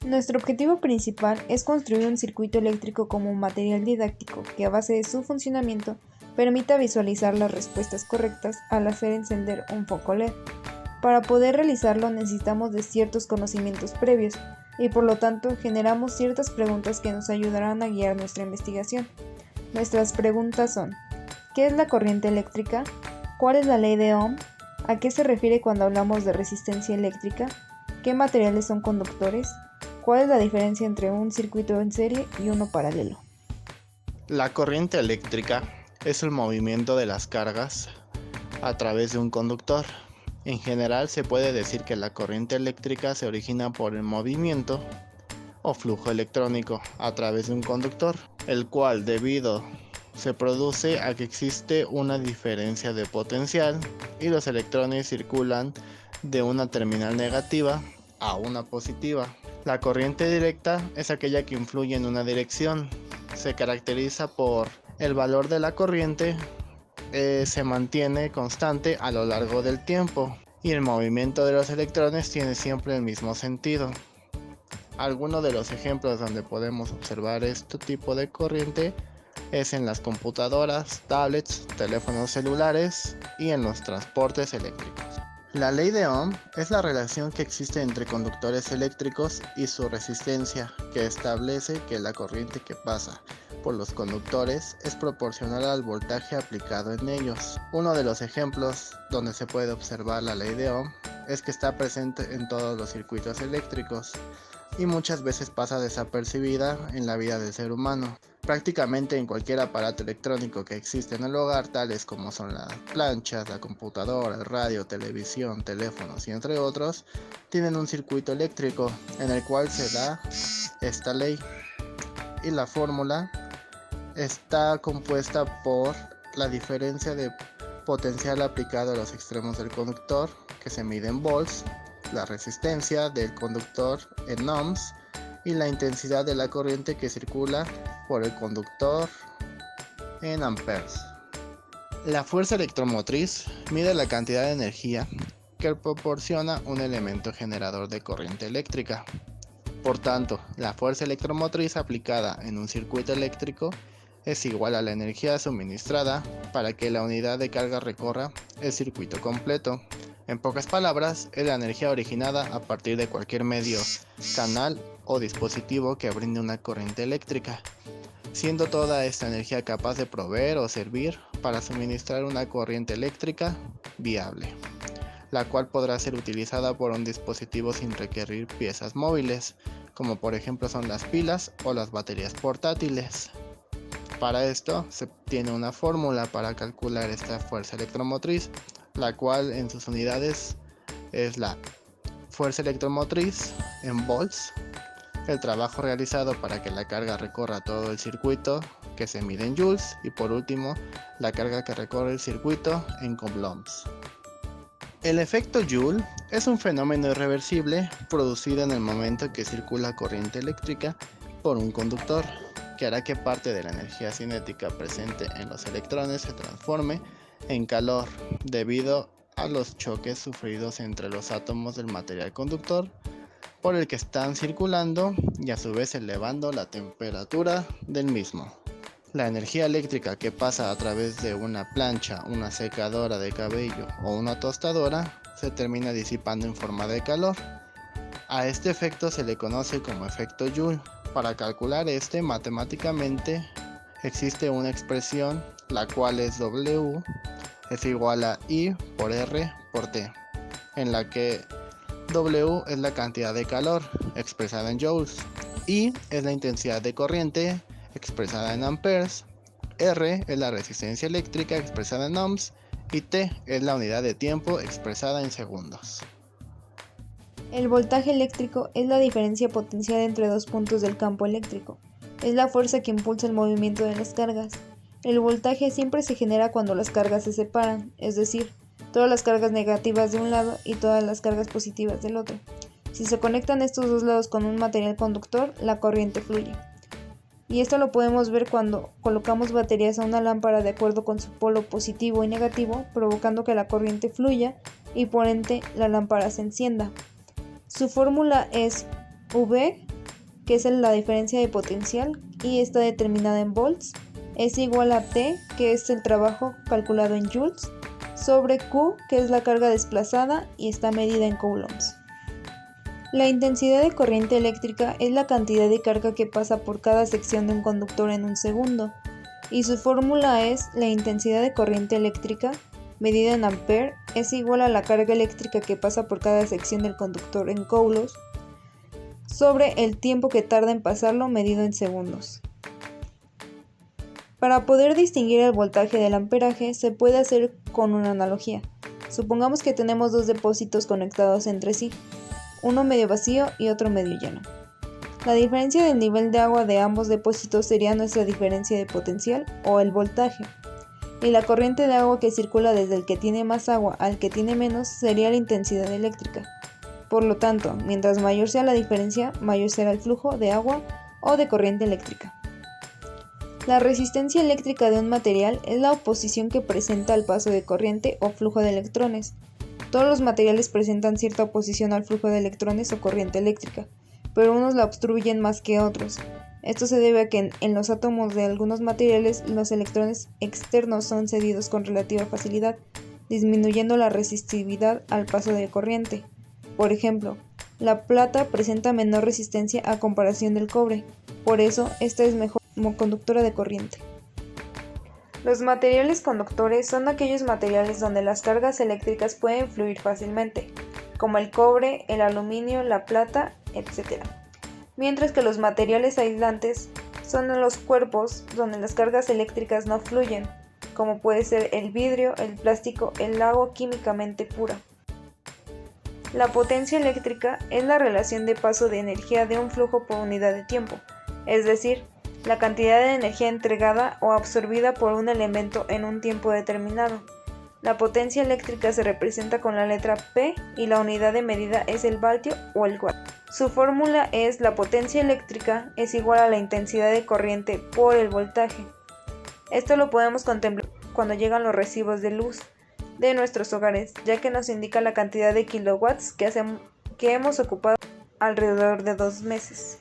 Nuestro objetivo principal es construir un circuito eléctrico como un material didáctico que a base de su funcionamiento permita visualizar las respuestas correctas al hacer encender un foco LED. Para poder realizarlo necesitamos de ciertos conocimientos previos y por lo tanto generamos ciertas preguntas que nos ayudarán a guiar nuestra investigación. Nuestras preguntas son: ¿qué es la corriente eléctrica? ¿Cuál es la ley de Ohm? ¿A qué se refiere cuando hablamos de resistencia eléctrica? ¿Qué materiales son conductores? ¿Cuál es la diferencia entre un circuito en serie y uno paralelo? La corriente eléctrica es el movimiento de las cargas a través de un conductor. En general se puede decir que la corriente eléctrica se origina por el movimiento o flujo electrónico a través de un conductor, el cual se produce a que existe una diferencia de potencial y los electrones circulan de una terminal negativa a una positiva. La corriente directa es aquella que influye en una dirección. Se caracteriza por el valor de la corriente se mantiene constante a lo largo del tiempo y el movimiento de los electrones tiene siempre el mismo sentido. Algunos de los ejemplos donde podemos observar este tipo de corriente es en las computadoras, tablets, teléfonos celulares y en los transportes eléctricos. La ley de Ohm es la relación que existe entre conductores eléctricos y su resistencia, que establece que la corriente que pasa por los conductores es proporcional al voltaje aplicado en ellos. Uno de los ejemplos donde se puede observar la ley de Ohm es que está presente en todos los circuitos eléctricos y muchas veces pasa desapercibida en la vida del ser humano. Prácticamente en cualquier aparato electrónico que existe en el hogar, tales como son las planchas, la computadora, el radio, televisión, teléfonos y entre otros, tienen un circuito eléctrico en el cual se da esta ley. Y la fórmula está compuesta por la diferencia de potencial aplicado a los extremos del conductor, que se mide en volts, la resistencia del conductor en ohms y la intensidad de la corriente que circula por el conductor en amperes. La fuerza electromotriz mide la cantidad de energía que proporciona un elemento generador de corriente eléctrica. Por tanto, la fuerza electromotriz aplicada en un circuito eléctrico es igual a la energía suministrada para que la unidad de carga recorra el circuito completo. En pocas palabras, es la energía originada a partir de cualquier medio, canal o dispositivo que brinde una corriente eléctrica, siendo toda esta energía capaz de proveer o servir para suministrar una corriente eléctrica viable, la cual podrá ser utilizada por un dispositivo sin requerir piezas móviles, como por ejemplo son las pilas o las baterías portátiles. Para esto se tiene una fórmula para calcular esta fuerza electromotriz, la cual en sus unidades es la fuerza electromotriz en volts, el trabajo realizado para que la carga recorra todo el circuito, que se mide en joules, y por último la carga que recorre el circuito en coulombs. El efecto Joule es un fenómeno irreversible producido en el momento que circula corriente eléctrica por un conductor, que hará que parte de la energía cinética presente en los electrones se transforme en calor debido a los choques sufridos entre los átomos del material conductor por el que están circulando y a su vez elevando la temperatura del mismo. La energía eléctrica que pasa a través de una plancha, una secadora de cabello o una tostadora se termina disipando en forma de calor. A este efecto se le conoce como efecto Joule. Para calcular este matemáticamente existe una expresión la cual es W es igual a I por R por T, en la que W es la cantidad de calor expresada en joules, I es la intensidad de corriente expresada en amperes, R es la resistencia eléctrica expresada en ohms y T es la unidad de tiempo expresada en segundos. El voltaje eléctrico es la diferencia potencial entre dos puntos del campo eléctrico. Es la fuerza que impulsa el movimiento de las cargas. El voltaje siempre se genera cuando las cargas se separan, es decir, todas las cargas negativas de un lado y todas las cargas positivas del otro. Si se conectan estos dos lados con un material conductor, la corriente fluye. Y esto lo podemos ver cuando colocamos baterías a una lámpara de acuerdo con su polo positivo y negativo, provocando que la corriente fluya y por ende la lámpara se encienda. Su fórmula es V que es la diferencia de potencial y está determinada en volts, es igual a T, que es el trabajo calculado en joules, sobre Q, que es la carga desplazada y está medida en coulombs. La intensidad de corriente eléctrica es la cantidad de carga que pasa por cada sección de un conductor en un segundo, y su fórmula es la intensidad de corriente eléctrica, medida en ampere, es igual a la carga eléctrica que pasa por cada sección del conductor en coulombs, sobre el tiempo que tarda en pasarlo medido en segundos. Para poder distinguir el voltaje del amperaje se puede hacer con una analogía. Supongamos que tenemos dos depósitos conectados entre sí, uno medio vacío y otro medio lleno. La diferencia del nivel de agua de ambos depósitos sería nuestra diferencia de potencial o el voltaje, y la corriente de agua que circula desde el que tiene más agua al que tiene menos sería la intensidad eléctrica. Por lo tanto, mientras mayor sea la diferencia, mayor será el flujo de agua o de corriente eléctrica. La resistencia eléctrica de un material es la oposición que presenta al paso de corriente o flujo de electrones. Todos los materiales presentan cierta oposición al flujo de electrones o corriente eléctrica, pero unos la obstruyen más que otros. Esto se debe a que en los átomos de algunos materiales los electrones externos son cedidos con relativa facilidad, disminuyendo la resistividad al paso de corriente. Por ejemplo, la plata presenta menor resistencia a comparación del cobre, por eso esta es mejor como conductora de corriente. Los materiales conductores son aquellos materiales donde las cargas eléctricas pueden fluir fácilmente, como el cobre, el aluminio, la plata, etc. Mientras que los materiales aislantes son los cuerpos donde las cargas eléctricas no fluyen, como puede ser el vidrio, el plástico, el agua químicamente pura. La potencia eléctrica es la relación de paso de energía de un flujo por unidad de tiempo, es decir, la cantidad de energía entregada o absorbida por un elemento en un tiempo determinado. La potencia eléctrica se representa con la letra P y la unidad de medida es el vatio o el watt. Su fórmula es la potencia eléctrica es igual a la intensidad de corriente por el voltaje. Esto lo podemos contemplar cuando llegan los recibos de luz de nuestros hogares, ya que nos indica la cantidad de kilowatts que hemos ocupado alrededor de 2 meses.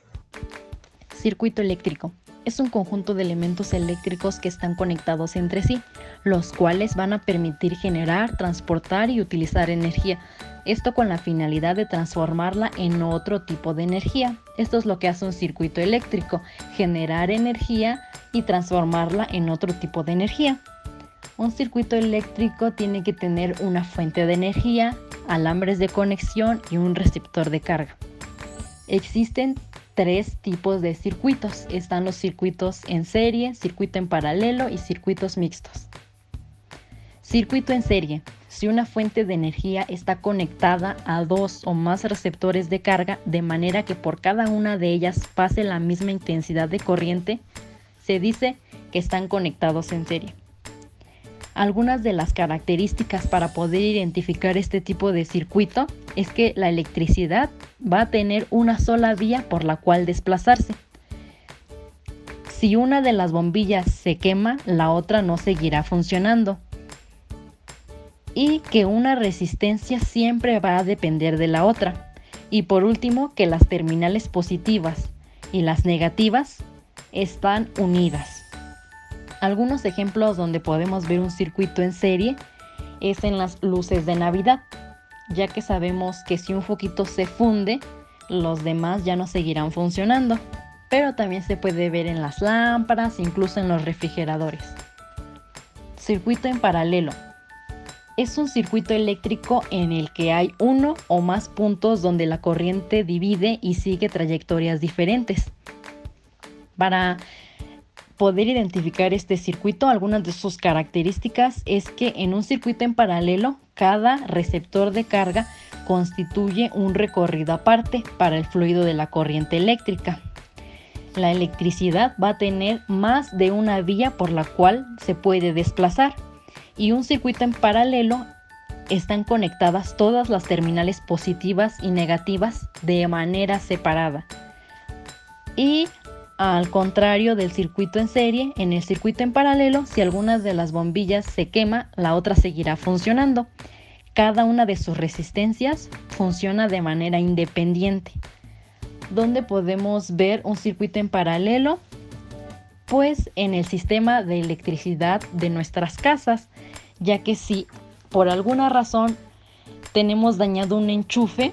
Circuito eléctrico. Es un conjunto de elementos eléctricos que están conectados entre sí, los cuales van a permitir generar, transportar y utilizar energía. Esto con la finalidad de transformarla en otro tipo de energía. Esto es lo que hace un circuito eléctrico, generar energía y transformarla en otro tipo de energía. Un circuito eléctrico tiene que tener una fuente de energía, alambres de conexión y un receptor de carga. Existen 3 tipos de circuitos. Están los circuitos en serie, circuito en paralelo y circuitos mixtos. Circuito en serie. Si una fuente de energía está conectada a 2 o más receptores de carga de manera que por cada una de ellas pase la misma intensidad de corriente, se dice que están conectados en serie. Algunas de las características para poder identificar este tipo de circuito es que la electricidad va a tener una sola vía por la cual desplazarse. Si una de las bombillas se quema, la otra no seguirá funcionando. Y que una resistencia siempre va a depender de la otra. Y por último, que las terminales positivas y las negativas están unidas. Algunos ejemplos donde podemos ver un circuito en serie es en las luces de Navidad, ya que sabemos que si un foquito se funde, los demás ya no seguirán funcionando, pero también se puede ver en las lámparas, incluso en los refrigeradores. Circuito en paralelo. Es un circuito eléctrico en el que hay uno o más puntos donde la corriente divide y sigue trayectorias diferentes. Para poder identificar este circuito, algunas de sus características es que en un circuito en paralelo, cada receptor de carga constituye un recorrido aparte para el fluido de la corriente eléctrica. La electricidad va a tener más de una vía por la cual se puede desplazar, y un circuito en paralelo están conectadas todas las terminales positivas y negativas de manera separada. Y al contrario del circuito en serie, en el circuito en paralelo, si alguna de las bombillas se quema, la otra seguirá funcionando. Cada una de sus resistencias funciona de manera independiente. ¿Dónde podemos ver un circuito en paralelo? Pues en el sistema de electricidad de nuestras casas, ya que si por alguna razón tenemos dañado un enchufe,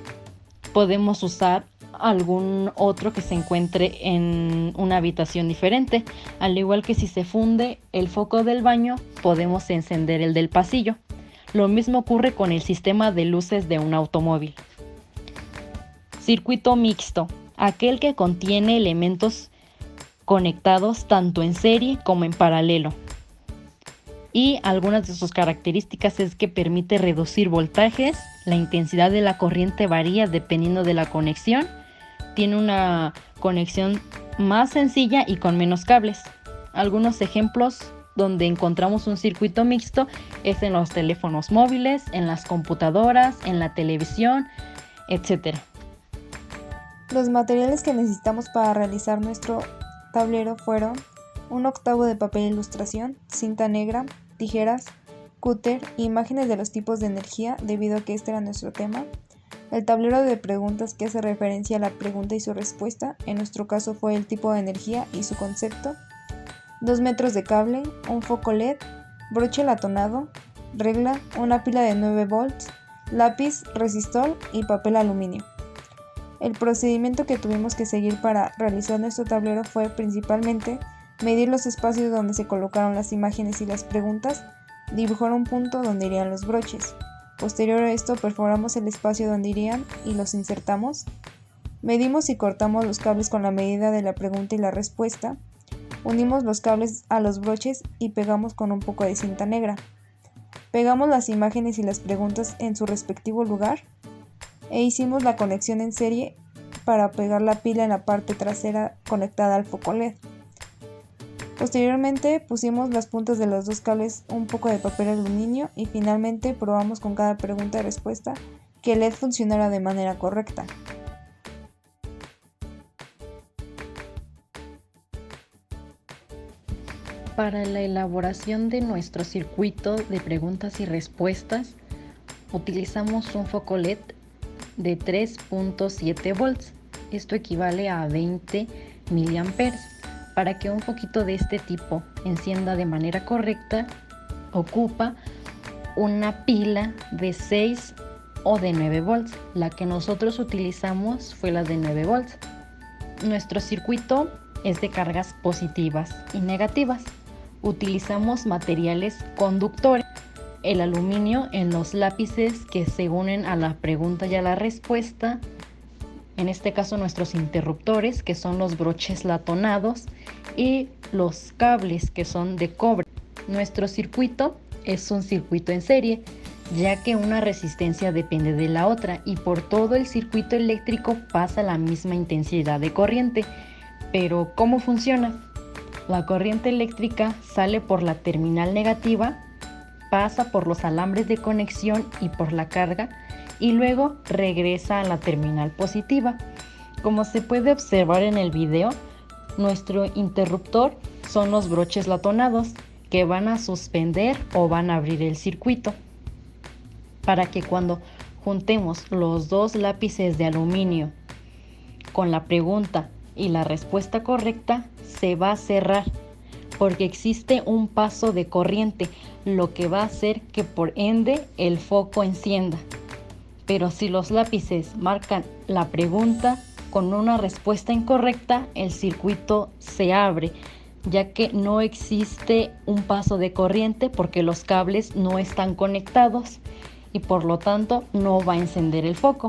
podemos usar algún otro que se encuentre en una habitación diferente. Al igual que si se funde el foco del baño, podemos encender el del pasillo. Lo mismo ocurre con el sistema de luces de un automóvil. Circuito mixto, aquel que contiene elementos conectados tanto en serie como en paralelo. Y algunas de sus características es que permite reducir voltajes, la intensidad de la corriente varía dependiendo de la conexión, tiene una conexión más sencilla y con menos cables. Algunos ejemplos donde encontramos un circuito mixto es en los teléfonos móviles, en las computadoras, en la televisión, etc. Los materiales que necesitamos para realizar nuestro tablero fueron un octavo de papel ilustración, cinta negra, tijeras, cúter e imágenes de los tipos de energía debido a que este era nuestro tema, el tablero de preguntas que hace referencia a la pregunta y su respuesta, en nuestro caso fue el tipo de energía y su concepto, 2 metros de cable, un foco LED, broche latonado, regla, una pila de 9 volts, lápiz, resistol y papel aluminio. El procedimiento que tuvimos que seguir para realizar nuestro tablero fue principalmente medir los espacios donde se colocaron las imágenes y las preguntas, dibujar un punto donde irían los broches. Posterior a esto perforamos el espacio donde irían y los insertamos. Medimos y cortamos los cables con la medida de la pregunta y la respuesta. Unimos los cables a los broches y pegamos con un poco de cinta negra. Pegamos las imágenes y las preguntas en su respectivo lugar e hicimos la conexión en serie para pegar la pila en la parte trasera conectada al foco LED. Posteriormente pusimos las puntas de los dos cables un poco de papel aluminio y finalmente probamos con cada pregunta y respuesta que el LED funcionara de manera correcta. Para la elaboración de nuestro circuito de preguntas y respuestas, utilizamos un foco LED de 3.7 volts. Esto equivale a 20 miliamperes. Para que un foquito de este tipo encienda de manera correcta, ocupa una pila de 6 o de 9 volts. La que nosotros utilizamos fue la de 9 volts. Nuestro circuito es de cargas positivas y negativas. Utilizamos materiales conductores. El aluminio en los lápices que se unen a la pregunta y a la respuesta. En este caso nuestros interruptores, que son los broches latonados, y los cables, que son de cobre. Nuestro circuito es un circuito en serie, ya que una resistencia depende de la otra y por todo el circuito eléctrico pasa la misma intensidad de corriente. Pero ¿cómo funciona? La corriente eléctrica sale por la terminal negativa, pasa por los alambres de conexión y por la carga, y luego regresa a la terminal positiva. Como se puede observar en el video, nuestro interruptor son los broches latonados que van a suspender o van a abrir el circuito, para que cuando juntemos los dos lápices de aluminio con la pregunta y la respuesta correcta, se va a cerrar, porque existe un paso de corriente, lo que va a hacer que por ende el foco encienda. Pero si los lápices marcan la pregunta con una respuesta incorrecta, el circuito se abre, ya que no existe un paso de corriente porque los cables no están conectados y por lo tanto no va a encender el foco.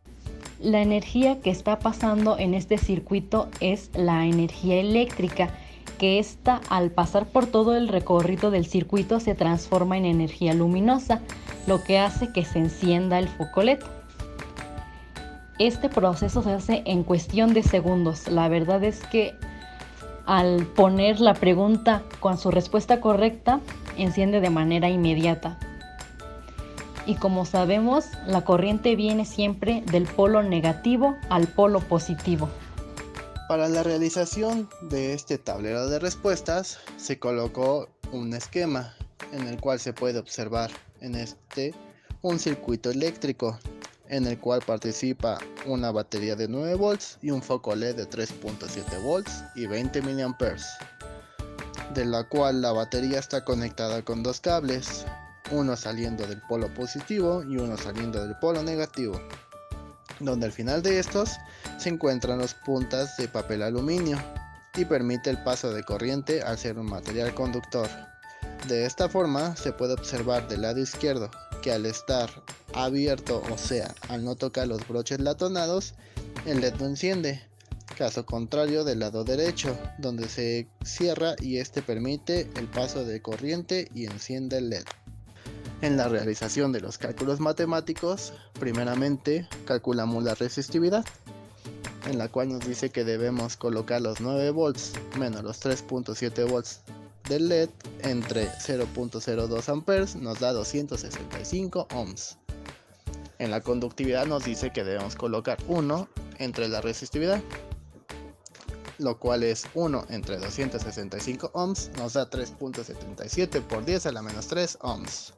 La energía que está pasando en este circuito es la energía eléctrica, que esta, al pasar por todo el recorrido del circuito, se transforma en energía luminosa, lo que hace que se encienda el foco LED. Este proceso se hace en cuestión de segundos. La verdad es que al poner la pregunta con su respuesta correcta, enciende de manera inmediata. Y como sabemos, la corriente viene siempre del polo negativo al polo positivo. Para la realización de este tablero de respuestas se colocó un esquema en el cual se puede observar en un circuito eléctrico en el cual participa una batería de 9 volts y un foco LED de 3.7 volts y 20 mA, de la cual la batería está conectada con dos cables, uno saliendo del polo positivo y uno saliendo del polo negativo, donde al final de estos se encuentran las puntas de papel aluminio y permite el paso de corriente al ser un material conductor. De esta forma se puede observar del lado izquierdo que al estar abierto, o sea, al no tocar los broches latonados, el LED no enciende. Caso contrario del lado derecho, donde se cierra y este permite el paso de corriente y enciende el LED. En la realización de los cálculos matemáticos, primeramente calculamos la resistividad, en la cual nos dice que debemos colocar los 9 volts menos los 3.7 volts del LED entre 0.02 amperes, nos da 265 ohms. En la conductividad nos dice que debemos colocar 1 entre la resistividad, lo cual es 1 entre 265 ohms, nos da 3.77 por 10 a la menos 3 ohms.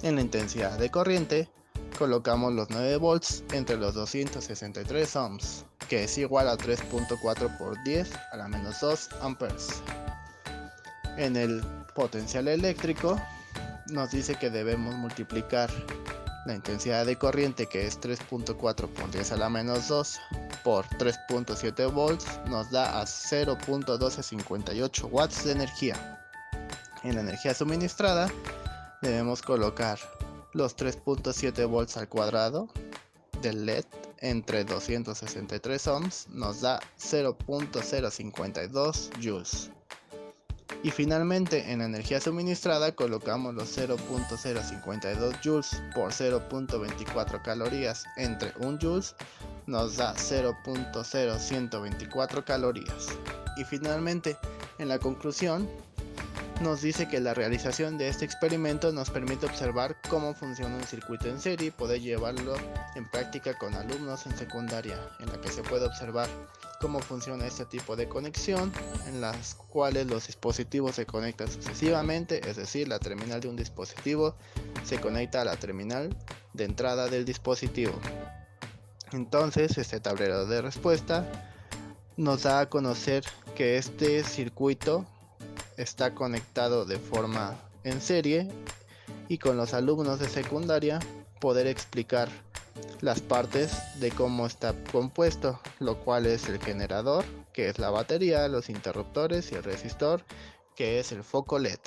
En la intensidad de corriente, colocamos los 9 volts entre los 263 ohms, que es igual a 3.4 por 10 a la menos 2 amperes. En el potencial eléctrico, nos dice que debemos multiplicar la intensidad de corriente, que es 3.4 por 10 a la menos 2 por 3.7 volts, nos da a 0.1258 watts de energía. En la energía suministrada debemos colocar los 3.7 volts al cuadrado del LED entre 263 ohms, nos da 0.052 joules. Y finalmente en la energía suministrada colocamos los 0.052 joules por 0.24 calorías entre 1 joules, nos da 0.0124 calorías. Y finalmente en la conclusión nos dice que la realización de este experimento nos permite observar cómo funciona un circuito en serie y poder llevarlo en práctica con alumnos en secundaria, en la que se puede observar cómo funciona este tipo de conexión, en las cuales los dispositivos se conectan sucesivamente, es decir, la terminal de un dispositivo se conecta a la terminal de entrada del dispositivo. Entonces, este tablero de respuesta nos da a conocer que este circuito está conectado de forma en serie y con los alumnos de secundaria poder explicar las partes de cómo está compuesto, lo cual es el generador, que es la batería, los interruptores y el resistor, que es el foco LED.